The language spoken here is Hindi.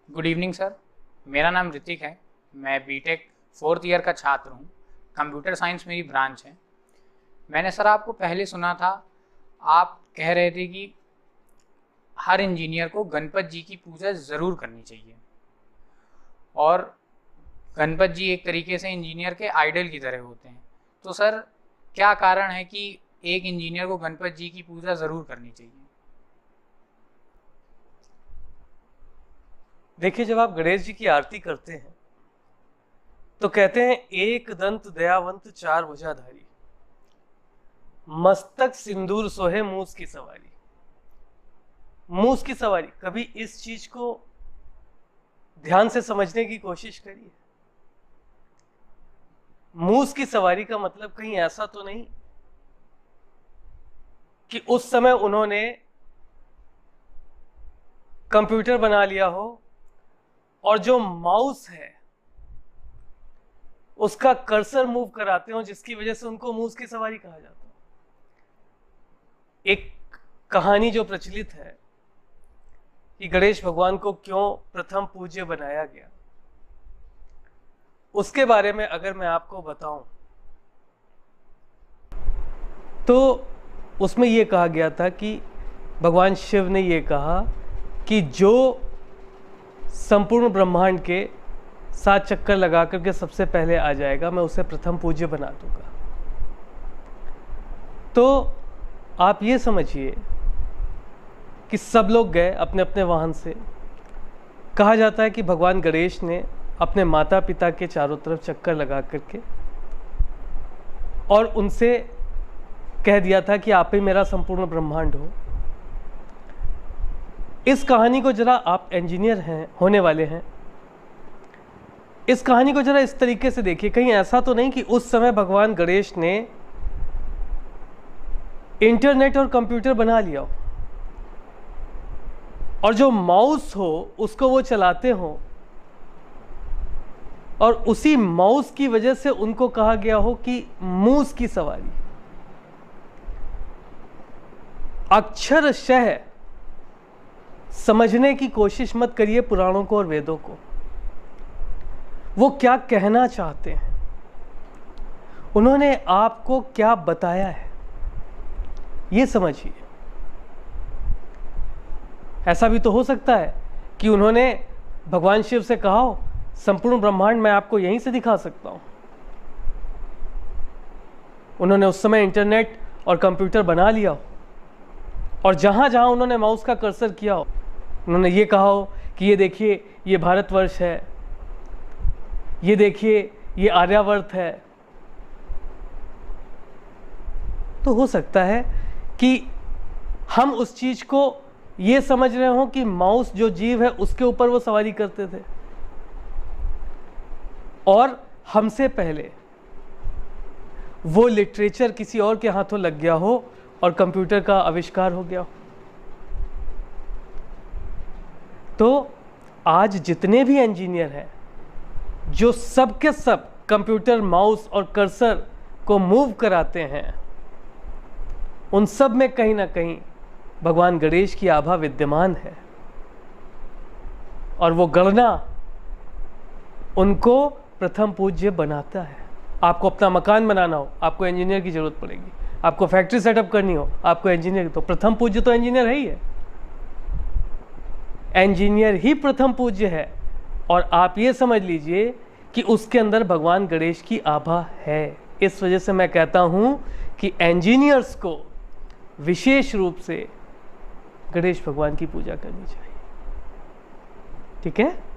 Good evening sir. मेरा नाम ऋतिक है। मैं बीटेक 4th ईयर का छात्र हूँ। कंप्यूटर साइंस मेरी ब्रांच है। मैंने सर आपको पहले सुना था, आप कह रहे थे कि हर इंजीनियर को गणपत जी की पूजा ज़रूर करनी चाहिए और गणपत जी एक तरीके से इंजीनियर के आइडल की तरह होते हैं। तो सर क्या कारण है कि एक इंजीनियर को गणपत जी की पूजा ज़रूर करनी चाहिए? देखिए, जब आप गणेश जी की आरती करते हैं तो कहते हैं एक दंत दयावंत चार भुजाधारी, मस्तक सिंदूर सोहे मूस की सवारी। मूस की सवारी, कभी इस चीज को ध्यान से समझने की कोशिश करिए। मूस की सवारी का मतलब कहीं ऐसा तो नहीं कि उस समय उन्होंने कंप्यूटर बना लिया हो और जो माउस है उसका कर्सर मूव कराते हो, जिसकी वजह से उनको मूस की सवारी कहा जाता है। एक कहानी जो प्रचलित है कि गणेश भगवान को क्यों प्रथम पूज्य बनाया गया, उसके बारे में अगर मैं आपको बताऊं तो उसमें यह कहा गया था कि भगवान शिव ने यह कहा कि जो संपूर्ण ब्रह्मांड के 7 चक्कर लगा करके सबसे पहले आ जाएगा, मैं उसे प्रथम पूज्य बना दूंगा। तो आप ये समझिए कि सब लोग गए अपने अपने वाहन से। कहा जाता है कि भगवान गणेश ने अपने माता पिता के चारों तरफ चक्कर लगा करके और उनसे कह दिया था कि आप ही मेरा संपूर्ण ब्रह्मांड हो। इस कहानी को जरा, आप इंजीनियर हैं, होने वाले हैं, इस कहानी को जरा इस तरीके से देखिए। कहीं ऐसा तो नहीं कि उस समय भगवान गणेश ने इंटरनेट और कंप्यूटर बना लिया हो और जो माउस हो उसको वो चलाते हो और उसी माउस की वजह से उनको कहा गया हो कि मूस की सवारी। अक्षरशः समझने की कोशिश मत करिए पुराणों को और वेदों को, वो क्या कहना चाहते हैं, उन्होंने आपको क्या बताया है, ये समझिए। ऐसा भी तो हो सकता है कि उन्होंने भगवान शिव से कहा हो संपूर्ण ब्रह्मांड मैं आपको यहीं से दिखा सकता हूं। उन्होंने उस समय इंटरनेट और कंप्यूटर बना लिया हो और जहां जहां उन्होंने माउस का कर्सर किया हो, उन्होंने ये कहा हो कि ये देखिए ये भारतवर्ष है, ये देखिए ये आर्यावर्त है। तो हो सकता है कि हम उस चीज को ये समझ रहे हो कि माउस जो जीव है उसके ऊपर वो सवारी करते थे और हमसे पहले वो लिटरेचर किसी और के हाथों लग गया हो और कंप्यूटर का आविष्कार हो गया हो। तो आज जितने भी इंजीनियर हैं जो सब के सब कंप्यूटर, माउस और कर्सर को मूव कराते हैं, उन सब में कहीं ना कहीं भगवान गणेश की आभा विद्यमान है और वो गणना उनको प्रथम पूज्य बनाता है। आपको अपना मकान बनाना हो, आपको इंजीनियर की जरूरत पड़ेगी। आपको फैक्ट्री सेटअप करनी हो, आपको इंजीनियर। तो प्रथम पूज्य तो इंजीनियर है ही है, इंजीनियर ही प्रथम पूज्य है। और आप ये समझ लीजिए कि उसके अंदर भगवान गणेश की आभा है। इस वजह से मैं कहता हूं कि इंजीनियर्स को विशेष रूप से गणेश भगवान की पूजा करनी चाहिए। ठीक है।